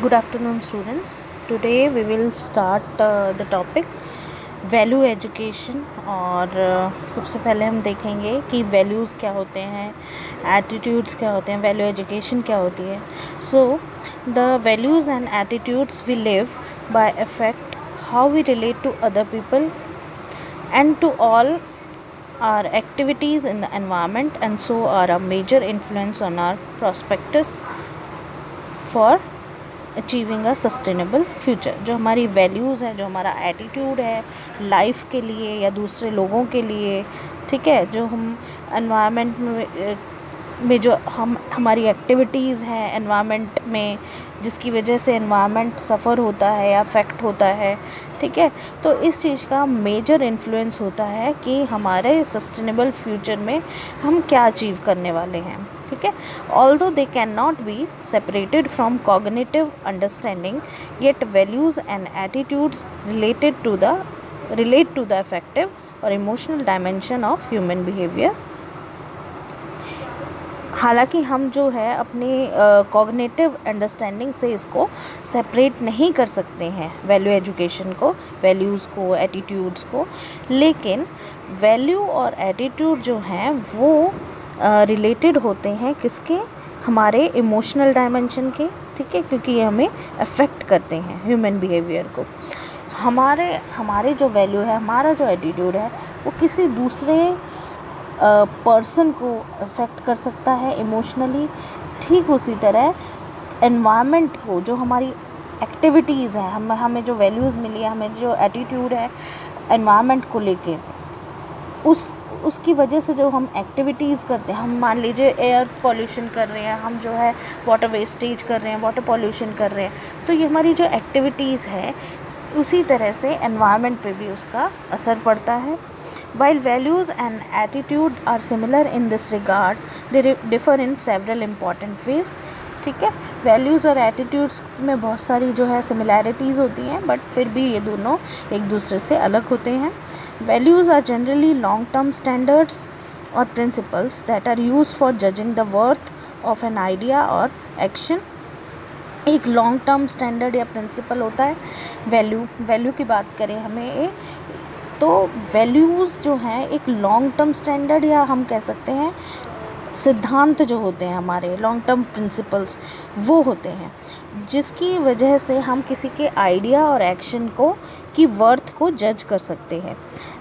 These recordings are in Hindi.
Good afternoon, students. Today we will start the topic value education और सबसे पहले हम देखेंगे कि वैल्यूज़ क्या होते हैं, एटीट्यूड्स क्या होते हैं, वैल्यू एजुकेशन क्या होती है. So the values and attitudes we live by affect how we relate to other people and to all our activities in the environment, and so are a major influence on our prospectus for achieving a sustainable future. जो हमारी वैल्यूज़ हैं, जो हमारा एटीट्यूड है लाइफ के लिए या दूसरे लोगों के लिए, ठीक है, जो हम एनवायरनमेंट में जो हमारी एक्टिविटीज़ हैं एनवायरनमेंट में, जिसकी वजह से एनवायरनमेंट सफ़र होता है या अफेक्ट होता है, ठीक है, तो इस चीज़ का मेजर इन्फ्लुएंस होता है कि हमारे सस्टेनेबल फ्यूचर में हम क्या अचीव करने वाले हैं. ठीक है, although they can not be separated from cognitive understanding, yet values and attitudes relate to the affective और emotional dimension of human behaviour. हालांकि हम जो है अपने कॉग्निटिव अंडरस्टैंडिंग से इसको सेपरेट नहीं कर सकते हैं, वैल्यू एजुकेशन को, वैल्यूज़ को, एटीट्यूड्स को, लेकिन वैल्यू और एटीट्यूड जो हैं वो रिलेटेड होते हैं किसके, हमारे इमोशनल डायमेंशन के. ठीक है, क्योंकि ये हमें अफेक्ट करते हैं ह्यूमन बिहेवियर को. हमारे जो वैल्यू है, हमारा जो एटीट्यूड है, वो किसी दूसरे पर्सन को अफेक्ट कर सकता है इमोशनली. ठीक उसी तरह एनवायरनमेंट को, जो हमारी एक्टिविटीज़ हैं, हमें जो वैल्यूज़ मिली है, हमें जो एटीट्यूड है एनवायरनमेंट को लेके, उसकी वजह से जो हम एक्टिविटीज़ करते हैं, हम मान लीजिए एयर पॉल्यूशन कर रहे हैं, हम जो है वाटर वेस्टेज कर रहे हैं, वाटर पॉल्यूशन कर रहे हैं, तो ये हमारी जो एक्टिविटीज़ है उसी तरह से एनवायरनमेंट पे भी उसका असर पड़ता है. While values and attitude are similar in this regard, they differ in several important ways. ठीक है, वैल्यूज़ और एटीट्यूड्स में बहुत सारी जो है सिमिलैरिटीज़ होती हैं, बट फिर भी ये दोनों एक दूसरे से अलग होते हैं. Values are generally long term standards और principles that are used for judging the worth of an idea और एक्शन. एक लॉन्ग टर्म स्टैंडर्ड या प्रिंसिपल होता है वैल्यू की बात करें हमें, तो वैल्यूज़ जो हैं एक लॉन्ग टर्म स्टैंडर्ड, या हम कह सकते हैं सिद्धांत जो होते हैं हमारे, लॉन्ग टर्म प्रिंसिपल्स वो होते हैं, जिसकी वजह से हम किसी के आइडिया और एक्शन को की वर्थ को जज कर सकते हैं.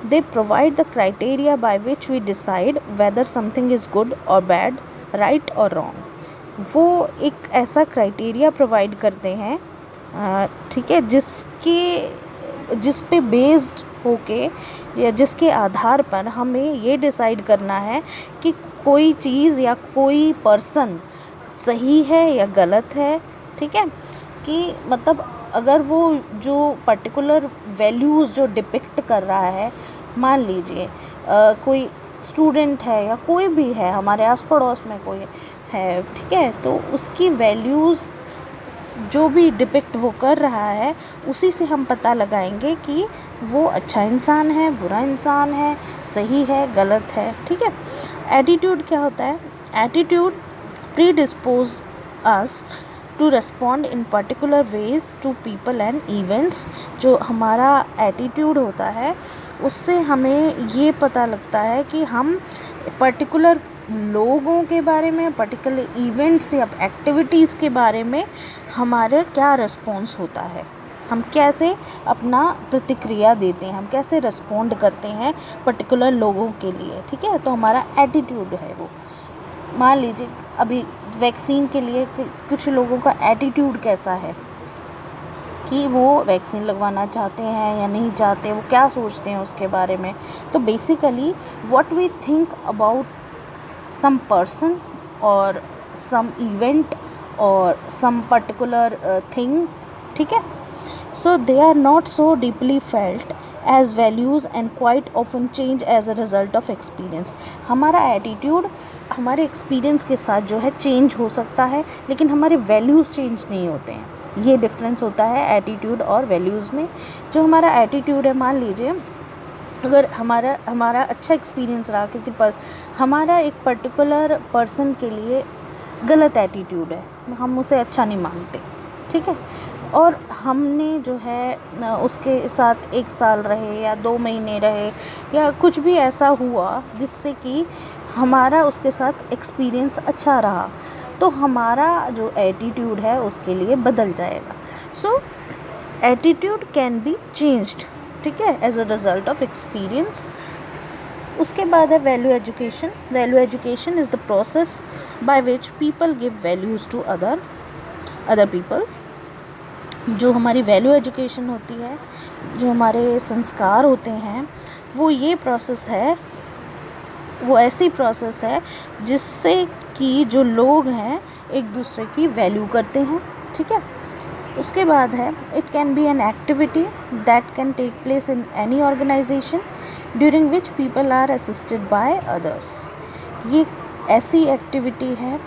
They provide the criteria by which we decide whether something is good और बैड, राइट और रॉन्ग. वो एक ऐसा क्राइटेरिया प्रोवाइड करते हैं, ठीक है, जिस पे बेस्ड होके या जिसके आधार पर हमें ये डिसाइड करना है कि कोई चीज़ या कोई पर्सन सही है या गलत है. ठीक है, कि मतलब अगर वो जो पर्टिकुलर वैल्यूज़ जो डिपिक्ट कर रहा है, मान लीजिए कोई स्टूडेंट है या कोई भी है, हमारे आस पड़ोस में कोई है, ठीक है, तो उसकी वैल्यूज़ जो भी डिपिक्ट वो कर रहा है, उसी से हम पता लगाएंगे कि वो अच्छा इंसान है, बुरा इंसान है, सही है, गलत है. ठीक है, एटीट्यूड क्या होता है? Attitude predispose us to respond in particular ways to people and events. जो हमारा एटीट्यूड होता है उससे हमें ये पता लगता है कि हम पर्टिकुलर लोगों के बारे में, पर्टिकुलर इवेंट्स या एक्टिविटीज़ के बारे में हमारे क्या रिस्पॉन्स होता है, हम कैसे अपना प्रतिक्रिया देते हैं, हम कैसे रिस्पॉन्ड करते हैं पर्टिकुलर लोगों के लिए. ठीक है, तो हमारा एटीट्यूड है वो. मान लीजिए अभी वैक्सीन के लिए कुछ लोगों का एटीट्यूड कैसा है कि वो वैक्सीन लगवाना चाहते हैं या नहीं चाहते, वो क्या सोचते हैं उसके बारे में. तो basically what we think about some person or some event or some particular thing. ठीक है, so they are not so deeply felt as values and quite often change as a result of experience. हमारा एटीट्यूड हमारे एक्सपीरियंस के साथ जो है चेंज हो सकता है, लेकिन हमारे वैल्यूज़ चेंज नहीं होते हैं. ये डिफरेंस होता है एटीट्यूड और वैल्यूज़ में. जो हमारा एटीट्यूड है, मान लीजिए अगर हमारा अच्छा एक्सपीरियंस रहा किसी पर, हमारा एक पर्टिकुलर पर्सन के लिए गलत एटीट्यूड है, हम उसे अच्छा नहीं मानते, ठीक है। और हमने जो है उसके साथ 1 साल रहे या 2 महीने रहे या कुछ भी ऐसा हुआ जिससे कि हमारा उसके साथ एक्सपीरियंस अच्छा रहा, तो हमारा जो एटीट्यूड है उसके लिए बदल जाएगा। So attitude can be changed, ठीक है, as a result of experience. उसके बाद है value education. Value education is the process by which people give values to other peoples. जो हमारी वैल्यू एजुकेशन होती है, जो हमारे संस्कार होते हैं, वो ये प्रोसेस है, वो ऐसी प्रोसेस है जिससे कि जो लोग हैं एक दूसरे की वैल्यू करते हैं, ठीक है। उसके बाद है it can be an activity that can take place in any organization during which people are assisted by others. ये ऐसी एक्टिविटी है,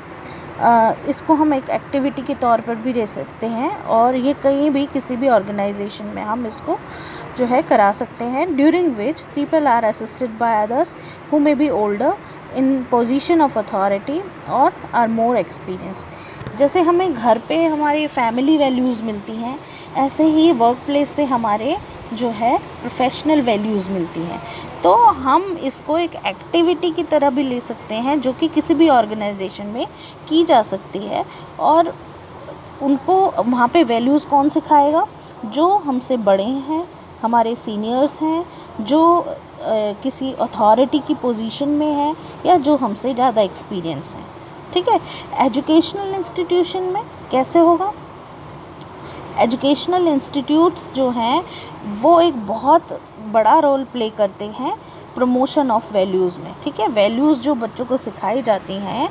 इसको हम एक एक्टिविटी के तौर पर भी ले सकते हैं, और ये कहीं भी किसी भी ऑर्गेनाइजेशन में हम इसको जो है करा सकते हैं। During which people are assisted by others who may be older in position of authority और आर मोर एक्सपीरियंस। जैसे हमें घर पे हमारी फैमिली वैल्यूज़ मिलती हैं, ऐसे ही वर्क प्लेस पे हमारे जो है प्रोफेशनल वैल्यूज़ मिलती हैं। तो हम इसको एक एक्टिविटी की तरह भी ले सकते हैं जो कि किसी भी ऑर्गेनाइजेशन में की जा सकती है, और उनको वहाँ पे वैल्यूज़ कौन सिखाएगा? जो हमसे बड़े हैं, हमारे सीनियर्स हैं, जो किसी अथॉरिटी की पोजीशन में है, या जो हमसे ज़्यादा एक्सपीरियंस हैं, ठीक है। एजुकेशनल इंस्टीट्यूशन में कैसे होगा? एजुकेशनल इंस्टीट्यूट्स जो हैं वो एक बहुत बड़ा रोल प्ले करते हैं प्रमोशन ऑफ वैल्यूज़ में, ठीक है। वैल्यूज़ जो बच्चों को सिखाई जाती हैं,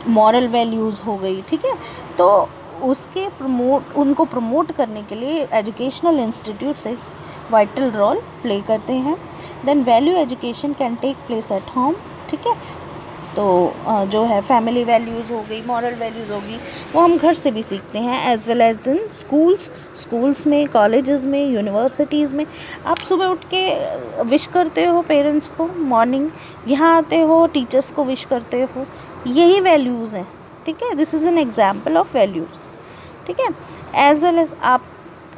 मॉरल वैल्यूज़ हो गई, ठीक है, तो उनको प्रमोट करने के लिए एजुकेशनल इंस्टीट्यूट्स एक वाइटल रोल प्ले करते हैं। Then value education can take place at home, ठीक है। तो जो है फैमिली वैल्यूज़ हो गई, मॉरल वैल्यूज़ होगी, वो हम घर से भी सीखते हैं, as well as in schools में, कॉलेजेस में, यूनिवर्सिटीज़ में। आप सुबह उठ के विश करते हो पेरेंट्स को मॉर्निंग, यहाँ आते हो टीचर्स को विश करते हो, यही वैल्यूज़ हैं, ठीक है। This is an example of values, ठीक है। एज़ वेल एज़ आप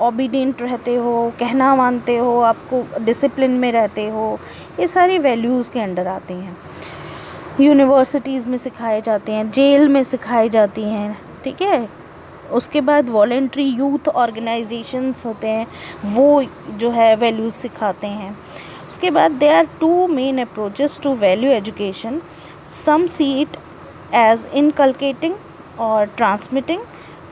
ओबीडिएंट रहते हो, कहना मानते हो, आपको डिसिप्लिन में रहते हो, ये सारी वैल्यूज़ के अंडर आती हैं। यूनिवर्सिटीज़ में सिखाए जाते हैं, जेल में सिखाई जाती हैं, ठीक है। उसके बाद वॉलेंट्री यूथ ऑर्गेनाइजेशंस होते हैं, वो जो है वैल्यूज़ सिखाते हैं। उसके बाद there are 2 main approaches to value education. Some see it as inculcating और transmitting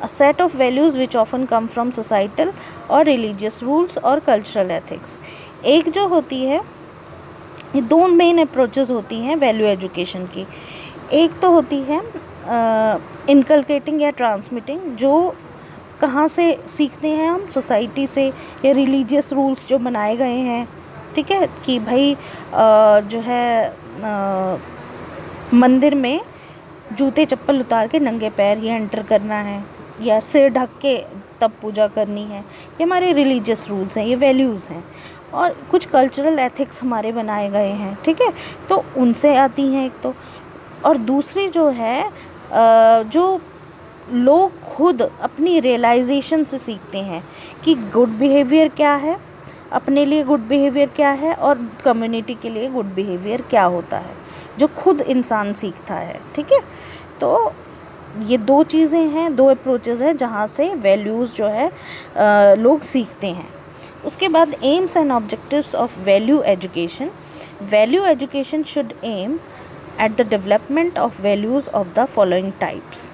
a set of values which often come from societal और religious rules और cultural ethics। एक जो होती है, ये 2 मेन अप्रोचेस होती हैं वैल्यू एजुकेशन की। एक तो होती है इनकलकेटिंग या ट्रांसमिटिंग, जो कहाँ से सीखते हैं हम? सोसाइटी से, या रिलीजियस रूल्स जो बनाए गए हैं, ठीक है, कि भाई जो है मंदिर में जूते चप्पल उतार के नंगे पैर ही एंटर करना है, या सिर ढक के तब पूजा करनी है। ये हमारे रिलीजियस रूल्स हैं, ये वैल्यूज़ हैं। और कुछ कल्चरल एथिक्स हमारे बनाए गए हैं, ठीक है, तो उनसे आती हैं एक तो। और दूसरी जो है जो लोग खुद अपनी रियलाइजेशन से सीखते हैं कि गुड बिहेवियर क्या है, अपने लिए गुड बिहेवियर क्या है, और कम्युनिटी के लिए गुड बिहेवियर क्या होता है, जो खुद इंसान सीखता है, ठीक है। तो ये 2 चीज़ें हैं, 2 अप्रोचेस हैं जहाँ से वैल्यूज़ जो है लोग सीखते हैं। उसके बाद aims and objectives of value education. Value education should aim at the development of values of the following types.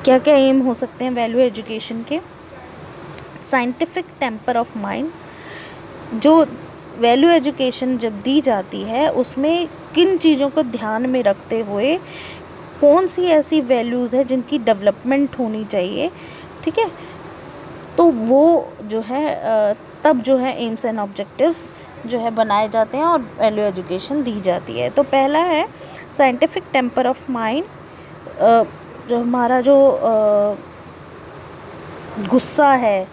क्या क्या एम हो सकते हैं वैल्यू एजुकेशन के? Scientific temper of mind. जो वैल्यू एजुकेशन जब दी जाती है उसमें किन चीज़ों को ध्यान में रखते हुए कौन सी ऐसी वैल्यूज़ है जिनकी डेवलपमेंट होनी चाहिए, ठीक है, तो वो जो है तब जो है एम्स एंड ऑब्जेक्टिव्स जो है बनाए जाते हैं और वैल्यू एजुकेशन दी जाती है। तो पहला है साइंटिफिक टेम्पर ऑफ माइंड। जो हमारा जो गुस्सा है,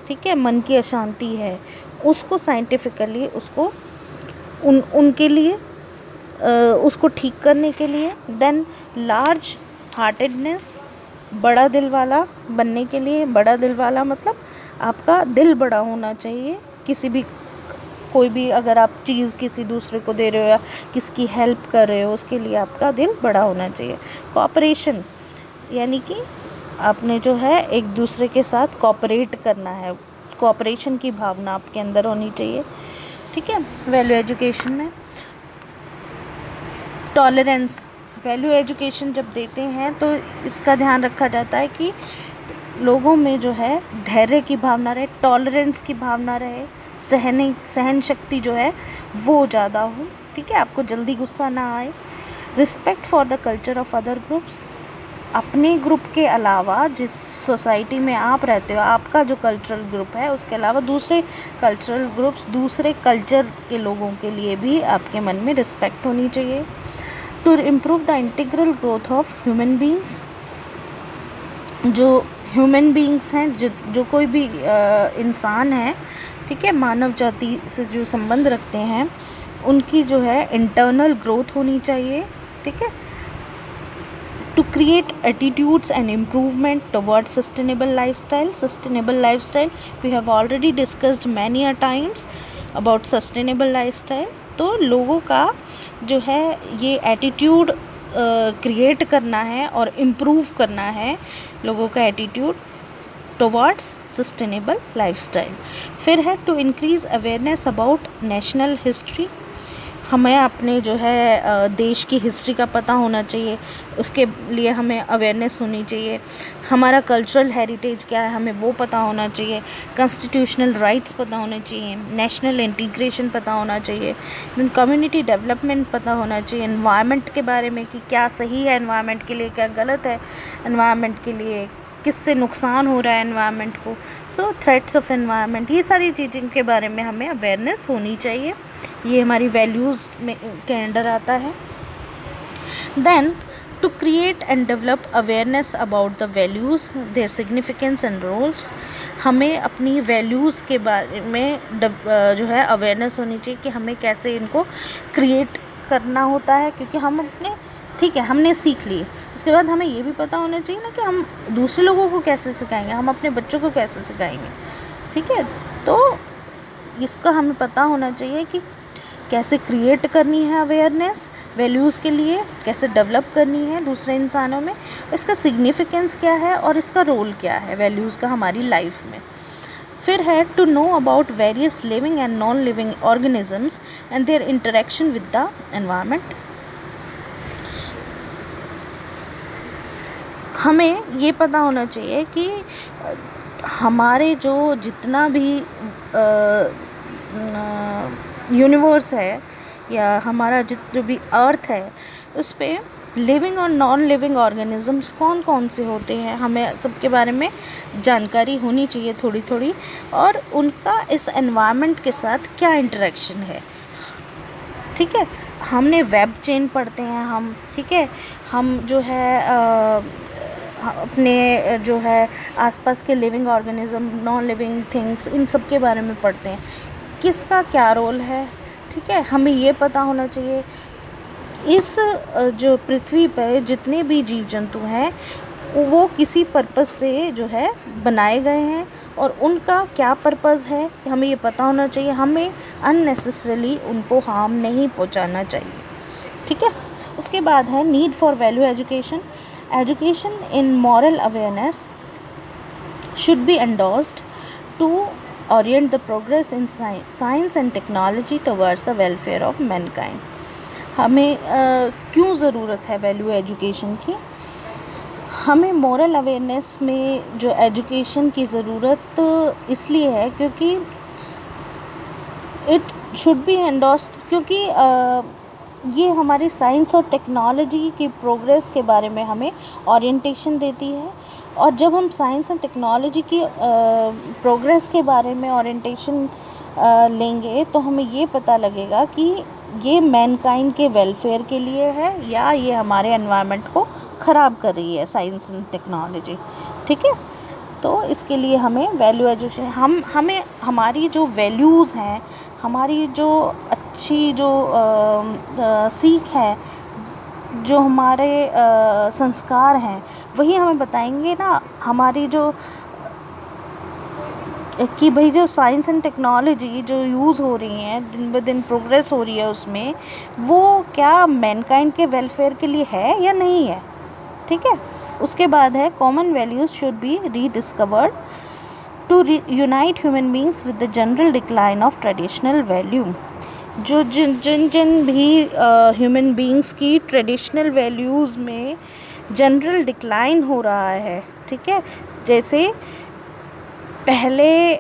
ठीक है, मन की अशांति है, उसको साइंटिफिकली उसको उनके लिए उसको ठीक करने के लिए। देन लार्ज हार्टेडनेस बड़ा दिल वाला बनने के लिए, बड़ा दिल वाला मतलब आपका दिल बड़ा होना चाहिए। किसी भी कोई भी अगर आप चीज़ किसी दूसरे को दे रहे हो या किसकी हेल्प कर रहे हो, उसके लिए आपका दिल बड़ा होना चाहिए। कोऑपरेशन यानी कि आपने जो है एक दूसरे के साथ कोऑपरेट करना है, कोऑपरेशन की भावना आपके अंदर होनी चाहिए। ठीक है। वैल्यू एजुकेशन में टॉलरेंस, वैल्यू एजुकेशन जब देते हैं तो इसका ध्यान रखा जाता है कि लोगों में जो है धैर्य की भावना रहे, टॉलरेंस की भावना रहे, सहन शक्ति जो है वो ज़्यादा हो। ठीक है, आपको जल्दी गुस्सा ना आए। Respect for the culture of other groups, अपने ग्रुप के अलावा जिस सोसाइटी में आप रहते हो, आपका जो कल्चरल ग्रुप है, उसके अलावा दूसरे कल्चरल ग्रुप्स, दूसरे कल्चर के लोगों के लिए भी आपके मन में रिस्पेक्ट होनी चाहिए। To improve the integral growth of human beings, जो ह्यूमन बींग्स हैं, जो कोई भी इंसान है, ठीक है, मानव जाति से जो संबंध रखते हैं, उनकी जो है इंटरनल ग्रोथ होनी चाहिए। ठीक है। To create attitudes and improvement towards sustainable lifestyle, sustainable lifestyle we have already discussed many a times about sustainable lifestyle. तो लोगों का जो है ये एटीट्यूड क्रिएट करना है और इम्प्रूव करना है लोगों का एटीट्यूड टुवर्ड्स सस्टेनेबल लाइफस्टाइल। फिर है to increase awareness about national history, हमें अपने जो है देश की हिस्ट्री का पता होना चाहिए, उसके लिए हमें अवेयरनेस होनी चाहिए। हमारा कल्चरल हेरिटेज क्या है, हमें वो पता होना चाहिए। कॉन्स्टिट्यूशनल राइट्स पता होने चाहिए, नेशनल इंटीग्रेशन पता होना चाहिए, देन कम्युनिटी डेवलपमेंट पता होना चाहिए, एनवायरनमेंट के बारे में कि क्या सही है एनवायरनमेंट के लिए, क्या गलत है एनवायरनमेंट के लिए, किससे नुकसान हो रहा है एनवायरनमेंट को। सो थ्रेट्स ऑफ एनवायरनमेंट, ये सारी चीज़ों के बारे में हमें अवेयरनेस होनी चाहिए। ये हमारी वैल्यूज़ में के अंडर आता है। Then to create and develop awareness about the values, their significance and roles, हमें अपनी वैल्यूज़ के बारे में जो है अवेयरनेस होनी चाहिए कि हमें कैसे इनको क्रिएट करना होता है, क्योंकि हम अपने, ठीक है, हमने सीख लिए, उसके बाद हमें ये भी पता होना चाहिए ना कि हम दूसरे लोगों को कैसे सिखाएंगे, हम अपने बच्चों को कैसे सिखाएंगे। ठीक है, तो इसका हमें पता होना चाहिए कि कैसे क्रिएट करनी है अवेयरनेस वैल्यूज़ के लिए, कैसे डेवलप करनी है दूसरे इंसानों में, इसका सिग्निफिकेंस क्या है और इसका रोल क्या है वैल्यूज़ का हमारी लाइफ में। फिर है to know about various living and non living organisms and their interaction with the environment, हमें ये पता होना चाहिए कि हमारे जो जितना भी यूनिवर्स है या हमारा जो भी अर्थ है, उस पे लिविंग और नॉन लिविंग ऑर्गेनिजम्स कौन कौन से होते हैं, हमें सबके बारे में जानकारी होनी चाहिए थोड़ी थोड़ी, और उनका इस एनवायरनमेंट के साथ क्या इंटरेक्शन है। ठीक है, हमने वेब चेन पढ़ते हैं हम, ठीक है, हम जो है अपने जो है आसपास के living organism, non living things, इन सब के बारे में पढ़ते हैं, किसका क्या रोल है। ठीक है, हमें ये पता होना चाहिए इस जो पृथ्वी पर जितने भी जीव जंतु हैं वो किसी पर्पस से जो है बनाए गए हैं और उनका क्या पर्पस है, हमें ये पता होना चाहिए। हमें अननेसेसरीली उनको हार्म नहीं पहुंचाना चाहिए। ठीक है, उसके बाद है need for value education, education in moral awareness should be endorsed to orient the progress in science and technology towards the welfare of mankind। हमें क्यों ज़रूरत है वैल्यू एजुकेशन की, हमें मॉरल अवेयरनेस में जो एजुकेशन की ज़रूरत इसलिए है क्योंकि इट शुड बी एंडोर्स्ड, क्योंकि ये हमारी साइंस और टेक्नोलॉजी की प्रोग्रेस के बारे में हमें ओरिएंटेशन देती है। और जब हम साइंस एंड टेक्नोलॉजी की प्रोग्रेस के बारे में ओरिएंटेशन लेंगे तो हमें ये पता लगेगा कि ये मैनकाइंड के वेलफेयर के लिए है या ये हमारे एनवायरनमेंट को ख़राब कर रही है साइंस एंड टेक्नोलॉजी। ठीक है, तो इसके लिए हमें वैल्यू एजुकेशन, हमें हमारी जो वैल्यूज़ हैं, हमारी जो अच्छी जो सीख है, जो हमारे संस्कार हैं, वही हमें बताएंगे ना हमारी जो कि भाई जो साइंस एंड टेक्नोलॉजी जो यूज़ हो रही हैं, दिन ब दिन प्रोग्रेस हो रही है उसमें, वो क्या मैनकाइंड के वेलफेयर के लिए है या नहीं है। ठीक है। उसके बाद है common values should be rediscovered to unite human beings with the general decline of traditional value. जो जिन जिन जिन भी ह्यूमन बींग्स की ट्रेडिशनल वैल्यूज़ में जनरल डिक्लाइन हो रहा है, ठीक है, जैसे पहले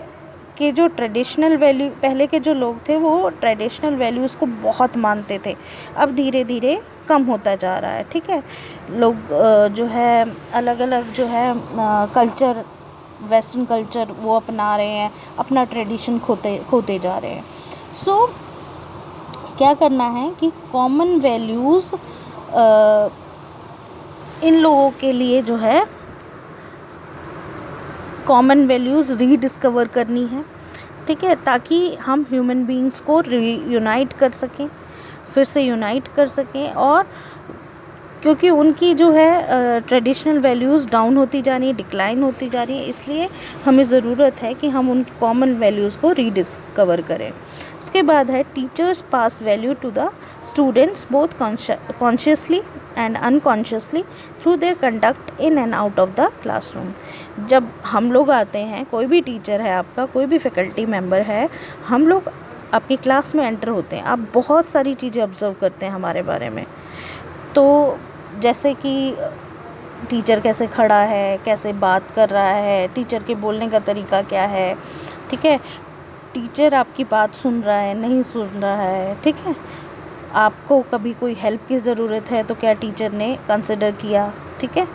के जो ट्रेडिशनल वैल्यू, पहले के जो लोग थे वो ट्रेडिशनल वैल्यूज़ को बहुत मानते थे, अब धीरे धीरे कम होता जा रहा है। ठीक है। लोग जो है अलग अलग जो है कल्चर, वेस्टर्न कल्चर वो अपना रहे हैं, अपना ट्रेडिशन खोते जा रहे हैं। सो क्या करना है कि कॉमन वैल्यूज़ इन लोगों के लिए जो है कॉमन वैल्यूज़ रीडिस्कवर करनी है। ठीक है, ताकि हम ह्यूमन बींग्स को यूनाइट कर सकें, फिर से यूनाइट कर सकें। और क्योंकि उनकी जो है ट्रेडिशनल वैल्यूज़ डाउन होती जा रही है, डिक्लाइन होती जा रही है, इसलिए हमें ज़रूरत है कि हम उनकी कॉमन वैल्यूज़ को रीडिस्कवर करें। उसके बाद है teachers pass value to the students both consciously and unconsciously through their conduct in and out of the classroom. जब हम लोग आते हैं, कोई भी टीचर है आपका, कोई भी फैकल्टी मेम्बर है, हम लोग आपकी क्लास में एंटर होते हैं, आप बहुत सारी चीज़ें ऑब्जर्व करते हैं हमारे बारे में। तो जैसे कि टीचर कैसे खड़ा है, कैसे बात कर रहा है, टीचर के बोलने का तरीका क्या है। ठीक है, टीचर आपकी बात सुन रहा है, नहीं सुन रहा है। ठीक है, आपको कभी कोई हेल्प की ज़रूरत है तो क्या टीचर ने कंसिडर किया। ठीक है,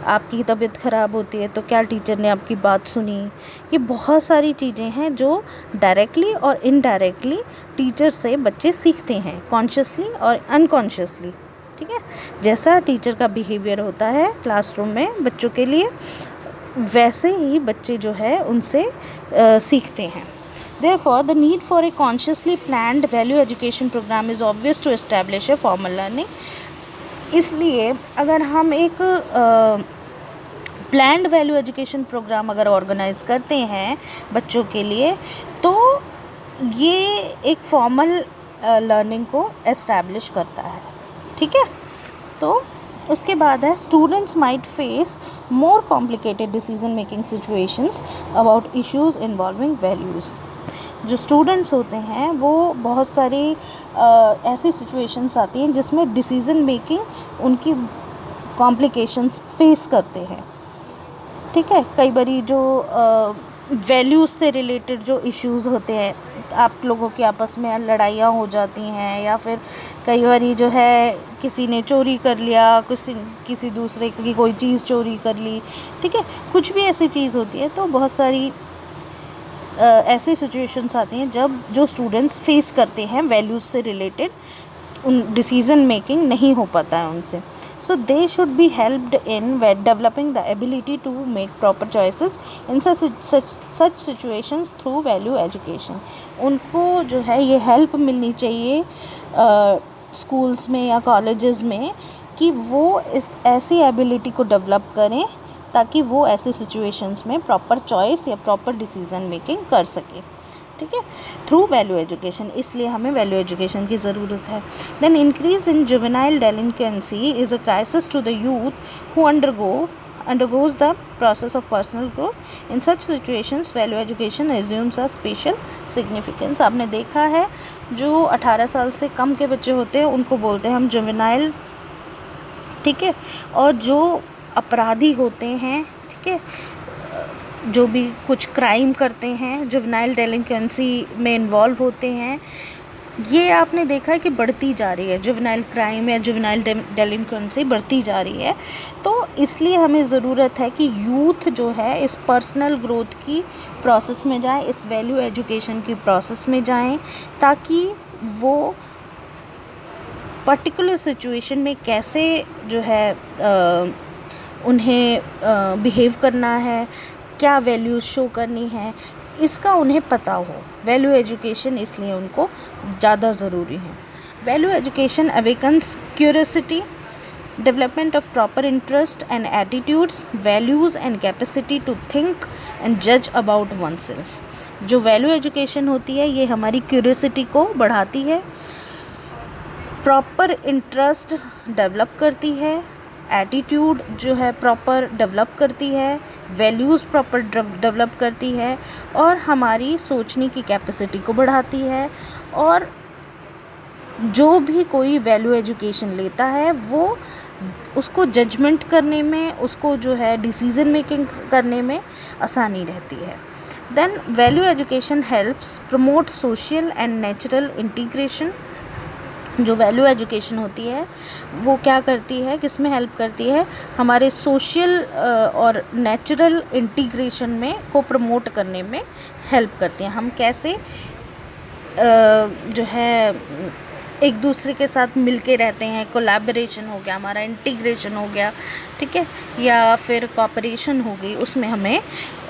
आपकी तबीयत ख़राब होती है तो क्या टीचर ने आपकी बात सुनी। ये बहुत सारी चीज़ें हैं जो डायरेक्टली और इनडायरेक्टली टीचर से बच्चे सीखते हैं, कॉन्शियसली और अनकॉन्शियसली। ठीक है, जैसा टीचर का बिहेवियर होता है क्लासरूम में बच्चों के लिए, वैसे ही बच्चे जो है उनसे सीखते हैं। Therefore, the need for a consciously planned value education program is obvious to establish a formal learning. इसलिए अगर हम एक प्लान्ड वैल्यू एजुकेशन प्रोग्राम अगर ऑर्गेनाइज करते हैं बच्चों के लिए, तो ये एक फॉर्मल लर्निंग को एस्टैब्लिश करता है। ठीक है, तो उसके बाद है students might face more complicated decision making situations about issues involving values. जो स्टूडेंट्स होते हैं वो बहुत सारी ऐसी सिचुएशंस आती हैं जिसमें डिसीज़न मेकिंग उनकी कॉम्प्लिकेशंस फेस करते हैं। ठीक है, कई बारी जो वैल्यूज़ से रिलेटेड जो इश्यूज़ होते हैं, आप लोगों के आपस में लड़ाइयाँ हो जाती हैं, या फिर कई बारी जो है किसी ने चोरी कर लिया, किसी दूसरे की कोई चीज़ चोरी कर ली। ठीक है, कुछ भी ऐसी चीज़ होती है, तो बहुत सारी ऐसी सिचुएशंस आती हैं जब जो स्टूडेंट्स फेस करते हैं वैल्यूज़ से रिलेटेड, उन डिसीज़न मेकिंग नहीं हो पाता है उनसे। So they should be helped in developing the ability to make proper choices in such situations through value education. उनको जो है ये हेल्प मिलनी चाहिए स्कूल्स में या कॉलेजेस में, कि वो इस ऐसी एबिलिटी को डेवलप करें ताकि वो ऐसे सिचुएशंस में प्रॉपर चॉइस या प्रॉपर डिसीज़न मेकिंग कर सके। ठीक है, थ्रू वैल्यू एजुकेशन, इसलिए हमें वैल्यू एजुकेशन की ज़रूरत है। Then increase in juvenile delinquency is a crisis to the youth who undergoes the process of personal growth. In such situations value education assumes a special significance. आपने देखा है जो 18 साल से कम के बच्चे होते हैं उनको बोलते हैं हम जुवेनाइल। ठीक है, और जो अपराधी होते हैं, ठीक है, जो भी कुछ क्राइम करते हैं, जुवेनाइल डेलिंक्वेंसी में इन्वॉल्व होते हैं, ये आपने देखा है कि बढ़ती जा रही है, जुवेनाइल क्राइम या जुवेनाइल डेलिंक्वेंसी बढ़ती जा रही है। तो इसलिए हमें ज़रूरत है कि यूथ जो है इस पर्सनल ग्रोथ की प्रोसेस में जाए, इस वैल्यू एजुकेशन की प्रोसेस में जाएं, ताकि वो पर्टिकुलर सिचुएशन में कैसे जो है उन्हें बिहेव करना है, क्या वैल्यूज़ शो करनी है, इसका उन्हें पता हो। वैल्यू एजुकेशन इसलिए उनको ज़्यादा ज़रूरी है। Value education awakens curiosity development of proper interest and attitudes, values and capacity to think and जज अबाउट वन सेल्फ। जो वैल्यू एजुकेशन होती है ये हमारी क्यूरियोसिटी को बढ़ाती है, प्रॉपर इंटरेस्ट डेवलप करती है, एटीट्यूड जो है प्रॉपर डेवलप करती है, वैल्यूज़ प्रॉपर डेवलप करती है, और हमारी सोचने की कैपेसिटी को बढ़ाती है। और जो भी कोई वैल्यू एजुकेशन लेता है वो उसको जजमेंट करने में, उसको जो है डिसीज़न मेकिंग करने में आसानी रहती है। Then value education helps promote social and natural integration. जो वैल्यू एजुकेशन होती है वो क्या करती है, किस में हेल्प करती है, हमारे सोशल और नेचुरल इंटीग्रेशन में को प्रमोट करने में हेल्प करती हैं। हम कैसे जो है एक दूसरे के साथ मिलके रहते हैं, कोलैबोरेशन हो गया, हमारा इंटीग्रेशन हो गया, ठीक है, या फिर कोऑपरेशन हो गई, उसमें हमें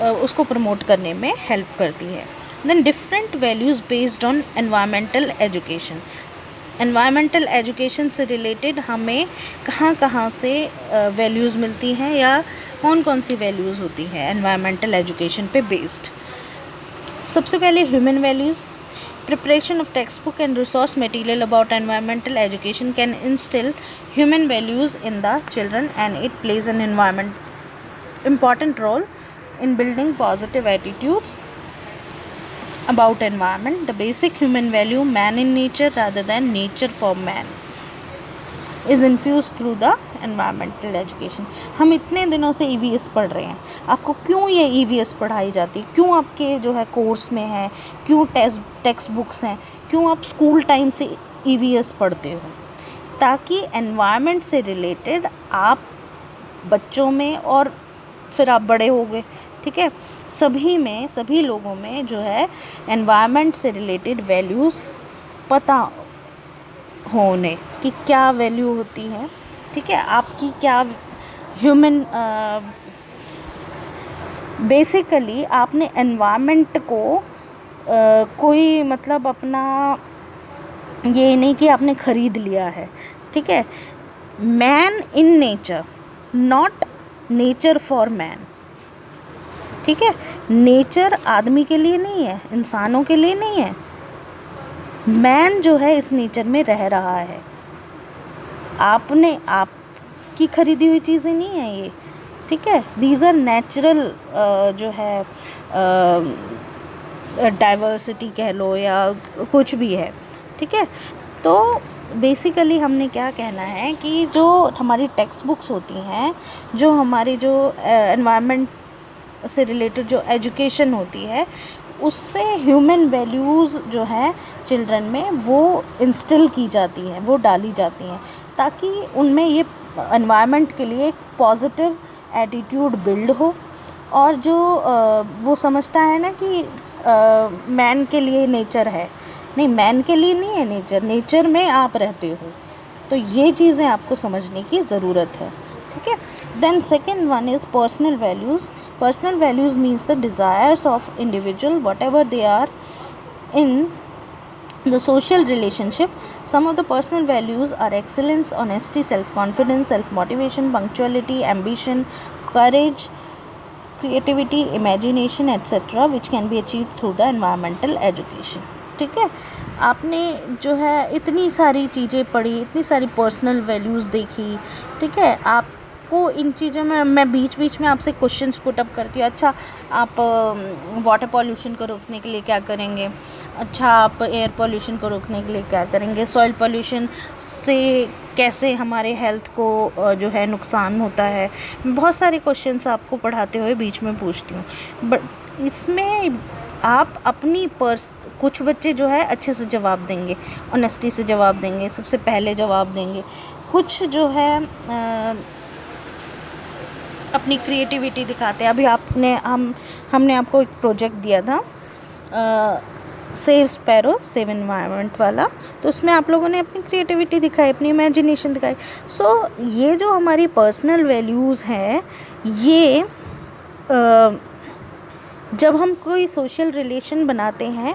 उसको प्रमोट करने में हेल्प करती है। Then different values based on environmental education. Environmental education से रिलेटेड हमें कहाँ कहाँ से वैल्यूज़ मिलती हैं या कौन कौन सी वैल्यूज़ होती हैं एनवायरमेंटल एजुकेशन पे बेस्ड। सबसे पहले human values. Preparation of textbook and resource material about environmental education can instill human values in the children, and it plays an important role in building positive attitudes about environment. The basic human value, man in nature rather than nature for man, is infused through the environmental education. हम इतने दिनों से EVS पढ़ रहे हैं, आपको क्यों ये EVS पढ़ाई जाती है, क्यों आपके जो है कोर्स में है, क्यों टेक्स्ट बुक्स हैं, क्यों आप स्कूल टाइम से EVS पढ़ते हो, ताकि एनवायरनमेंट से रिलेटेड आप बच्चों में और फिर आप बड़े हो गए, ठीक है, सभी लोगों में जो है एनवायरनमेंट से रिलेटेड वैल्यूज़ पता होने कि क्या वैल्यू होती है, ठीक है, आपकी क्या ह्यूमन बेसिकली आपने एनवायरनमेंट को कोई मतलब अपना ये नहीं कि आपने ख़रीद लिया है, ठीक है। Man in nature, not nature for man, ठीक है। नेचर आदमी के लिए नहीं है, इंसानों के लिए नहीं है, मैन जो है इस नेचर में रह रहा है। आपकी ख़रीदी हुई चीज़ें नहीं है ये, ठीक है। दीज आर नेचुरल जो है डाइवर्सिटी कह लो या कुछ भी है, ठीक है। तो बेसिकली हमने क्या कहना है कि जो हमारी टेक्स्ट बुक्स होती हैं, जो हमारी जो एनवायरनमेंट से रिलेटेड जो एजुकेशन होती है, उससे ह्यूमन वैल्यूज़ जो है चिल्ड्रन में वो इंस्टिल की जाती हैं, वो डाली जाती हैं, ताकि उनमें ये एनवायरनमेंट के लिए एक पॉजिटिव एटीट्यूड बिल्ड हो। और जो वो समझता है ना कि मैन के लिए नेचर है, नहीं, मैन के लिए नहीं है नेचर, नेचर में आप रहते हो। तो ये चीज़ें आपको समझने की ज़रूरत है, ठीक है। Then second one is personal values. Personal values means the desires of individual whatever they are in the social relationship. Some of the personal values are excellence, honesty, self-confidence, self-motivation, punctuality, ambition, courage, creativity, imagination, etc., which can be achieved through the environmental education. ठीक है, आपने जो है इतनी सारी चीज़ें पढ़ी, इतनी सारी पर्सनल वैल्यूज़ देखी, ठीक है। आपको इन चीज़ों में मैं बीच बीच में आपसे क्वेश्चंस पुट अप करती हूँ। अच्छा, आप वाटर पॉल्यूशन को रोकने के लिए क्या करेंगे? अच्छा, आप एयर पॉल्यूशन को रोकने के लिए क्या करेंगे? सॉइल पॉल्यूशन से कैसे हमारे हेल्थ को जो है नुकसान होता है? बहुत सारे क्वेश्चंस आपको पढ़ाते हुए बीच में पूछती हूँ, बट इसमें आप अपनी कुछ बच्चे जो है अच्छे से जवाब देंगे, ऑनेस्टी से जवाब देंगे, सबसे पहले जवाब देंगे। कुछ जो है अपनी क्रिएटिविटी दिखाते हैं। अभी हमने आपको एक प्रोजेक्ट दिया था सेव स्पैरो सेव एनवायरनमेंट वाला, तो उसमें आप लोगों ने अपनी क्रिएटिविटी दिखाई, अपनी इमेजिनेशन दिखाई। सो ये जो हमारी पर्सनल वैल्यूज़ हैं, ये जब हम कोई सोशल रिलेशन बनाते हैं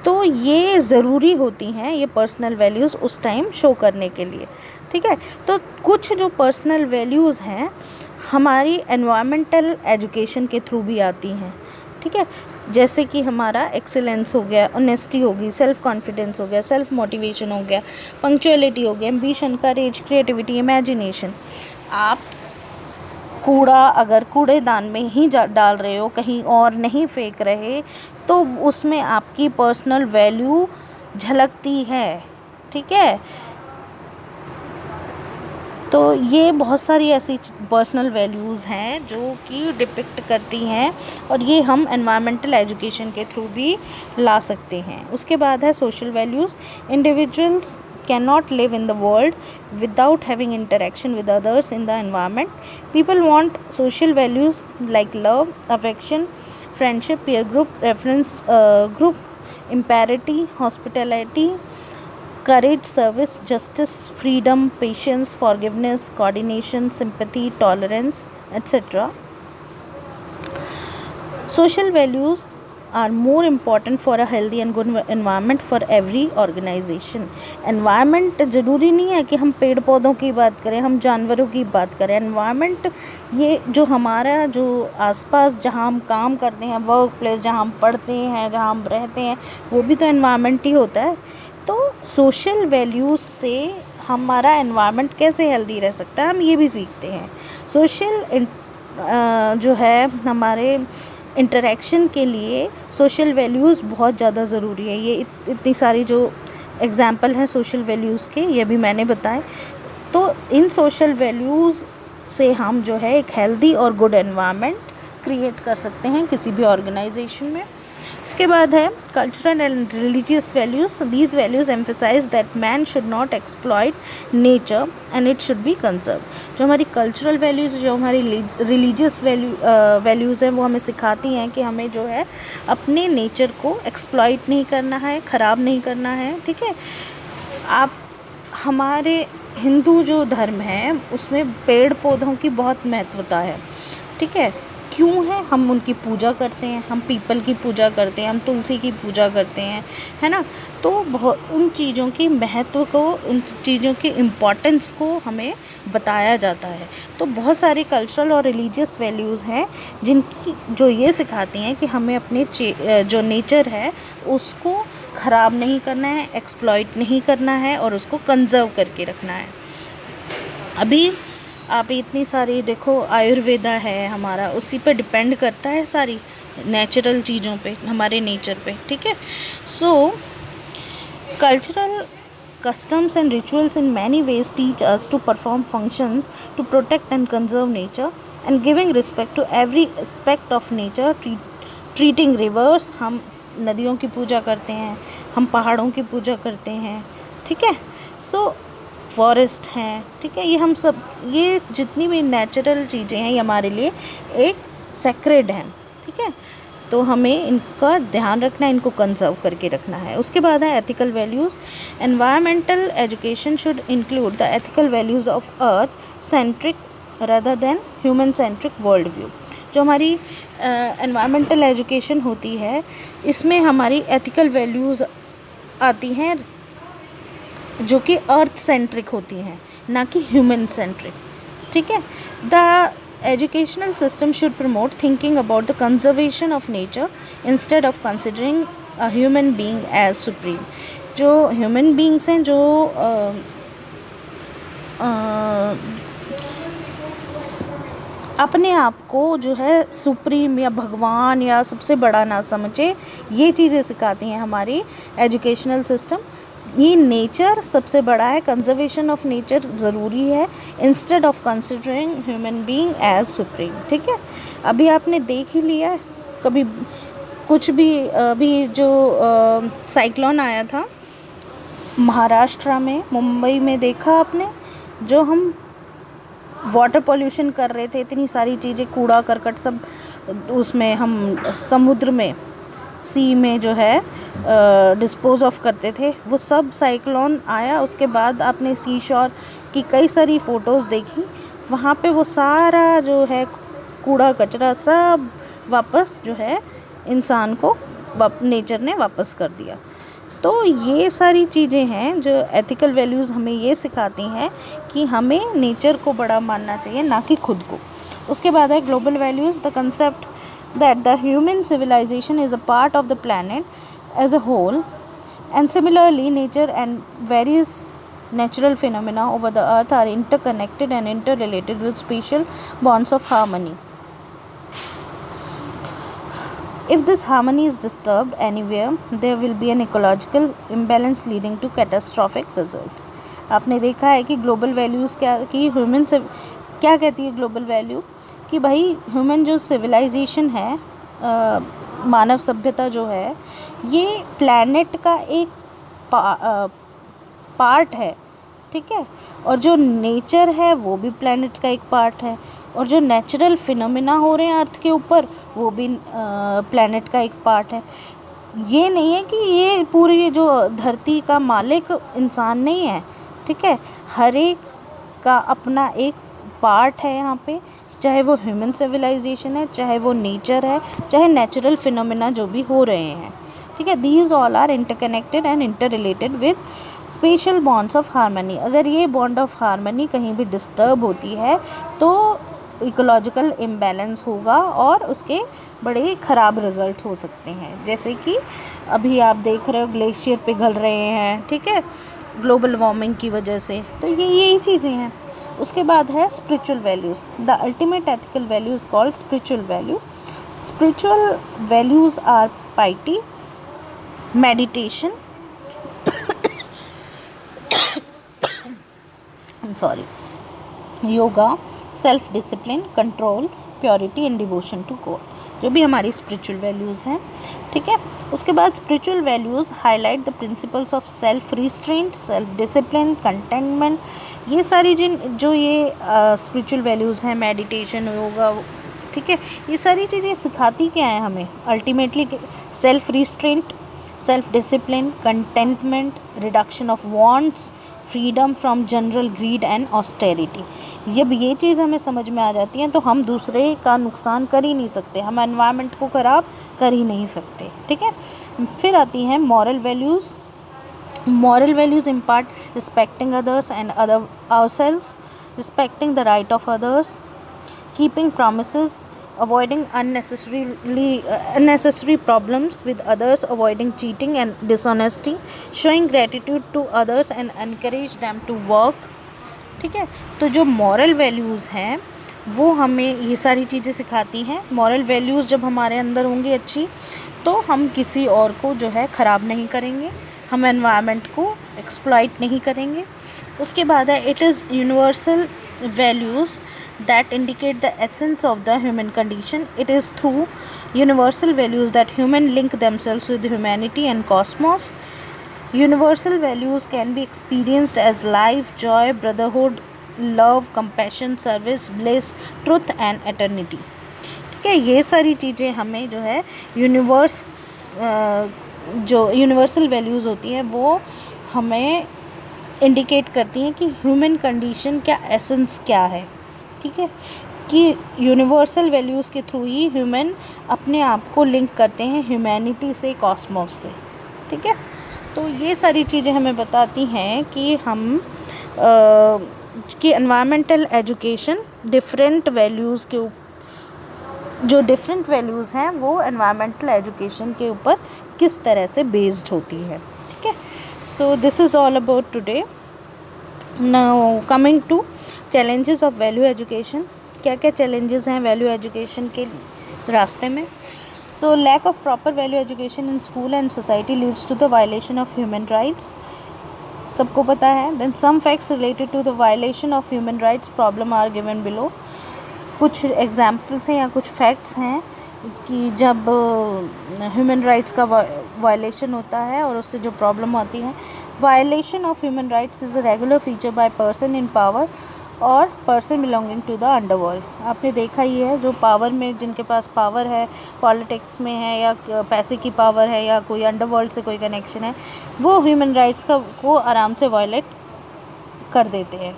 तो ये ज़रूरी होती हैं, ये पर्सनल वैल्यूज़ उस टाइम शो करने के लिए, ठीक है। तो कुछ जो पर्सनल वैल्यूज़ हैं हमारी एनवायरमेंटल एजुकेशन के थ्रू भी आती हैं, ठीक है। जैसे कि हमारा एक्सीलेंस हो गया, ऑनेस्टी होगी, सेल्फ कॉन्फिडेंस हो गया, सेल्फ मोटिवेशन हो गया, पंक्चुअलिटी हो गया, एम्बिशन, करेज, क्रिएटिविटी, इमेजिनेशन। आप कूड़ा अगर कूड़ेदान में ही डाल रहे हो, कहीं और नहीं फेंक रहे, तो उसमें आपकी पर्सनल वैल्यू झलकती है, ठीक है। तो ये बहुत सारी ऐसी पर्सनल वैल्यूज़ हैं जो कि डिपिक्ट करती हैं, और ये हम एनवायरमेंटल एजुकेशन के थ्रू भी ला सकते हैं। उसके बाद है social values. Individuals cannot live in the world without having interaction with others in the environment. People want social values like love, affection, friendship, peer group, reference group, empathy, hospitality, courage, service, justice, freedom, patience, forgiveness, coordination, sympathy, tolerance, etc. Social values are more important for a healthy and good environment for every organization. Environment ज़रूरी नहीं है कि हम पेड़ पौधों की बात करें, हम जानवरों की बात करें। Environment ये जो हमारा जो आसपास जहाँ हम काम करते हैं, वर्क प्लेस जहाँ हम पढ़ते हैं, जहाँ हम रहते हैं, वो भी तो environment ही होता है। तो सोशल वैल्यूज़ से हमारा एनवायरनमेंट कैसे हेल्दी रह सकता है, हम ये भी सीखते हैं। सोशल जो है हमारे इंटरेक्शन के लिए सोशल वैल्यूज़ बहुत ज़्यादा ज़रूरी है। ये इतनी सारी जो एग्ज़ाम्पल हैं सोशल वैल्यूज़ के, ये भी मैंने बताए। तो इन सोशल वैल्यूज़ से हम जो है एक हेल्दी और गुड एनवायरनमेंट क्रिएट कर सकते हैं किसी भी ऑर्गेनाइजेशन में। इसके बाद है cultural and religious values. These values emphasize that man should not exploit nature and it should be conserve. जो हमारी कल्चरल वैल्यूज़, जो हमारी रिलीजियस वैल्यूज़ हैं, वो हमें सिखाती हैं कि हमें जो है अपने नेचर को एक्सप्लॉइट नहीं करना है, ख़राब नहीं करना है, ठीक है। आप हमारे हिंदू जो धर्म है उसमें पेड़ पौधों की बहुत महत्वता है, ठीक है। क्यों है? हम उनकी पूजा करते हैं, हम पीपल की पूजा करते हैं, हम तुलसी की पूजा करते हैं, है ना। तो बहुत उन चीज़ों की महत्व को, उन चीज़ों की इम्पोर्टेंस को हमें बताया जाता है। तो बहुत सारी कल्चरल और रिलीजियस वैल्यूज़ हैं जिनकी जो ये सिखाती हैं कि हमें अपने जो नेचर है उसको ख़राब नहीं करना है, एक्सप्लॉइट नहीं करना है, और उसको कंजर्व करके रखना है। अभी आप इतनी सारी देखो, आयुर्वेदा है हमारा, उसी पे डिपेंड करता है सारी नेचुरल चीज़ों पे, हमारे नेचर पे, ठीक है। सो cultural customs and rituals in many ways teach us to perform functions to protect and conserve nature and giving respect to every aspect of nature, treating rivers, हम नदियों की पूजा करते हैं, हम पहाड़ों की पूजा करते हैं, ठीक है। सो फॉरेस्ट हैं, ठीक है। ये हम सब, ये जितनी भी नेचुरल चीज़ें हैं ये हमारे लिए एक सेक्रेड हैं, ठीक है। तो हमें इनका ध्यान रखना है, इनको कंजर्व करके रखना है। उसके बाद है ethical values. Environmental education should include the ethical values of earth centric rather than human centric world view. जो हमारी एनवायरमेंटल एजुकेशन होती है इसमें हमारी एथिकल वैल्यूज़ आती हैं जो कि अर्थ सेंट्रिक होती हैं, ना कि ह्यूमन सेंट्रिक, ठीक है। The educational system should promote thinking about the conservation of nature instead of considering a human being as supreme. जो human beings हैं, जो अपने आप को जो है सुप्रीम या भगवान या सबसे बड़ा ना समझे, ये चीज़ें सिखाती हैं हमारी एजुकेशनल सिस्टम। ये नेचर सबसे बड़ा है, कंजर्वेशन ऑफ नेचर ज़रूरी है, instead of considering human being as supreme, ठीक है। अभी आपने देख ही लिया है, कभी कुछ भी अभी जो साइक्लोन आया था महाराष्ट्र में, मुंबई में, देखा आपने? जो हम वाटर पोल्यूशन कर रहे थे, इतनी सारी चीज़ें, कूड़ा करकट सब उसमें हम समुद्र में, सी में जो है डिस्पोज ऑफ करते थे, वो सब साइक्लोन आया। उसके बाद आपने सी शोर की कई सारी फ़ोटोज़ देखी, वहाँ पे वो सारा जो है कूड़ा कचरा सब वापस जो है इंसान को नेचर ने वापस कर दिया। तो ये सारी चीज़ें हैं जो एथिकल वैल्यूज़ हमें ये सिखाती हैं कि हमें नेचर को बड़ा मानना चाहिए, ना कि खुद को। उसके बाद है global values, the concept that the human civilization is a part of the planet as a whole, and similarly nature and various natural phenomena over the earth are interconnected and interrelated with special bonds of harmony. If this harmony is disturbed anywhere, there will be an ecological imbalance leading to catastrophic results. आपने देखा है कि ग्लोबल वैल्यूज़ क्या, कि ह्यूमन से क्या कहती है ग्लोबल वैल्यू, कि भाई ह्यूमन जो सिविलाइजेशन है, मानव सभ्यता जो है, ये प्लैनेट का एक पार्ट है, ठीक है, और जो नेचर है वो भी प्लैनेट का एक पार्ट है, और जो नेचुरल फिनोमिना हो रहे हैं अर्थ के ऊपर वो भी प्लैनेट का एक पार्ट है। ये नहीं है कि ये पूरी जो धरती का मालिक इंसान नहीं है, ठीक है, हर एक का अपना एक पार्ट है यहाँ पे, चाहे वो ह्यूमन सिविलाइजेशन है, चाहे वो नेचर है, चाहे नेचुरल फिनोमिना जो भी हो रहे हैं, ठीक है। These all are interconnected and inter related with special bonds of harmony. अगर ये बॉन्ड ऑफ हार्मनी कहीं भी डिस्टर्ब होती है तो इकोलॉजिकल इम्बैलेंस होगा और उसके बड़े ख़राब रिजल्ट हो सकते हैं, जैसे कि अभी आप देख रहे हो ग्लेशियर पिघल रहे हैं, ठीक है, ग्लोबल वार्मिंग की वजह से। तो ये यही चीज़ें हैं। उसके बाद है spiritual values, the ultimate ethical value is called spiritual value. Spiritual values are piety, meditation yoga, self discipline, control, purity and devotion to God, जो भी हमारी स्पिरिचुअल वैल्यूज़ हैं, ठीक है। उसके बाद spiritual values highlight the principles of self restraint, self discipline, containment. ये सारी जो ये स्पिरिचुअल वैल्यूज़ हैं, मेडिटेशन, योगा, ठीक है, ये सारी चीज़ें सिखाती क्या है हमें ultimately? Self restraint, self discipline, contentment, reduction of wants, freedom from general greed and austerity. जब ये चीज़ हमें समझ में आ जाती है तो हम दूसरे का नुकसान कर ही नहीं सकते, हम एनवायरनमेंट को ख़राब कर ही नहीं सकते, ठीक है। फिर आती हैं moral values. Moral values impart respecting others and other ourselves, respecting the right of others, keeping promises, avoiding unnecessary problems with others, avoiding cheating and dishonesty, showing gratitude to others and encourage them to work, ठीक है। तो जो मॉरल वैल्यूज़ हैं वो हमें ये सारी चीज़ें सिखाती हैं। मॉरल वैल्यूज़ जब हमारे अंदर होंगी अच्छी, तो हम किसी और को जो है ख़राब नहीं करेंगे, हम एनवायरनमेंट को एक्सप्लॉइट नहीं करेंगे। उसके बाद है it is universal values that indicate the essence of the human condition. It is through universal values that humans link themselves with humanity and cosmos. Universal values can be experienced as life, joy, brotherhood, love, compassion, service, bliss, truth and eternity. ठीक है, ये सारी चीज़ें हमें जो है जो यूनिवर्सल वैल्यूज़ होती हैं वो हमें इंडिकेट करती हैं कि ह्यूमन कंडीशन क्या एसेंस क्या है, ठीक है, कि यूनिवर्सल वैल्यूज़ के थ्रू ही ह्यूमन अपने आप को लिंक करते हैं ह्यूमैनिटी से, कॉस्मोस से, ठीक है। तो ये सारी चीज़ें हमें बताती हैं कि हम कि एनवायरमेंटल एजुकेशन डिफरेंट वैल्यूज़ के जो डिफरेंट वैल्यूज़ हैं वो एनवायरमेंटल एजुकेशन के ऊपर किस तरह से बेस्ड होती है, ठीक है। So this is all about today. Now coming to challenges of value education. क्या क्या challenges हैं value education के रास्ते में? So lack of proper value education in school and society leads to the violation of human rights. सबको पता है. Then some facts related to the violation of human rights problem are given below. कुछ एग्जाम्पल्स हैं या कुछ फैक्ट्स हैं कि जब ह्यूमन राइट्स का वायलेशन होता है और उससे जो प्रॉब्लम आती है। Violation of human rights is a regular feature by person in power और person belonging to the underworld. आपने देखा ही है, जो पावर में, जिनके पास पावर है, पॉलिटिक्स में है या पैसे की पावर है या कोई अंडरवर्ल्ड से कोई कनेक्शन है, वो ह्यूमन राइट्स को आराम से वायलेट कर देते हैं।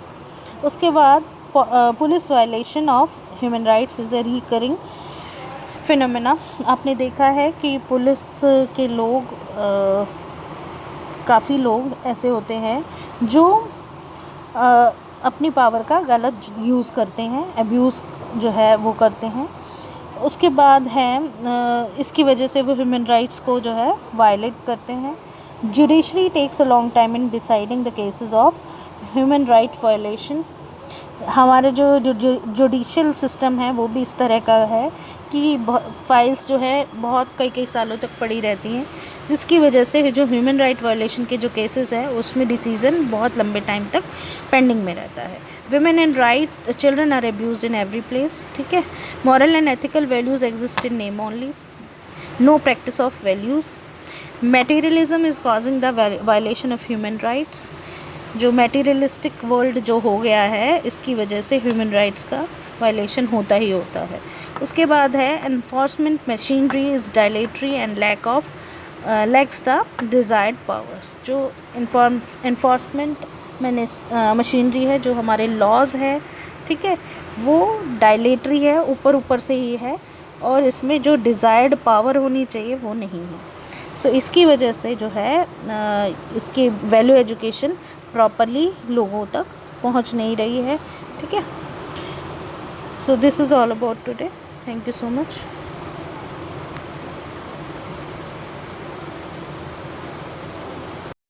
उसके बाद police violation of human rights is a recurring phenomena. आपने देखा है कि पुलिस के लोग काफ़ी लोग ऐसे होते हैं जो अपनी पावर का गलत यूज़ करते हैं, अब्यूज़ जो है वो करते हैं। उसके बाद है इसकी वजह से वो ह्यूमन राइट्स को जो है वायलेट करते हैं। Judiciary takes a long time in deciding the cases of human right violation. हमारे जो जुडिशल सिस्टम है वो भी इस तरह का है कि फाइल्स जो है बहुत कई सालों तक पड़ी रहती हैं, जिसकी वजह से जो ह्यूमन राइट वायलेशन के जो केसेस हैं उसमें डिसीजन बहुत लंबे टाइम तक पेंडिंग में रहता है। Women and right children are abused in every place, ठीक है। Moral and ethical values exist in name only, no practice of values. Materialism is causing the violation of human rights. जो मटेरियलिस्टिक वर्ल्ड जो हो गया है इसकी वजह से ह्यूमन राइट्स का वायलेशन होता ही होता है। उसके बाद है enforcement machinery is dilatory and lakhs the desired powers. जो एनफोर्समेंट मशीनरी है, जो हमारे लॉज है, ठीक है, वो डायलेटरी है, ऊपर से ही है, और इसमें जो डिज़ायर्ड पावर होनी चाहिए वो नहीं है। सो इसकी वजह से जो है इसकी वैल्यू एजुकेशन प्रॉपरली लोगों तक पहुंच नहीं रही है, ठीक है। So this is all about today. Thank you so much.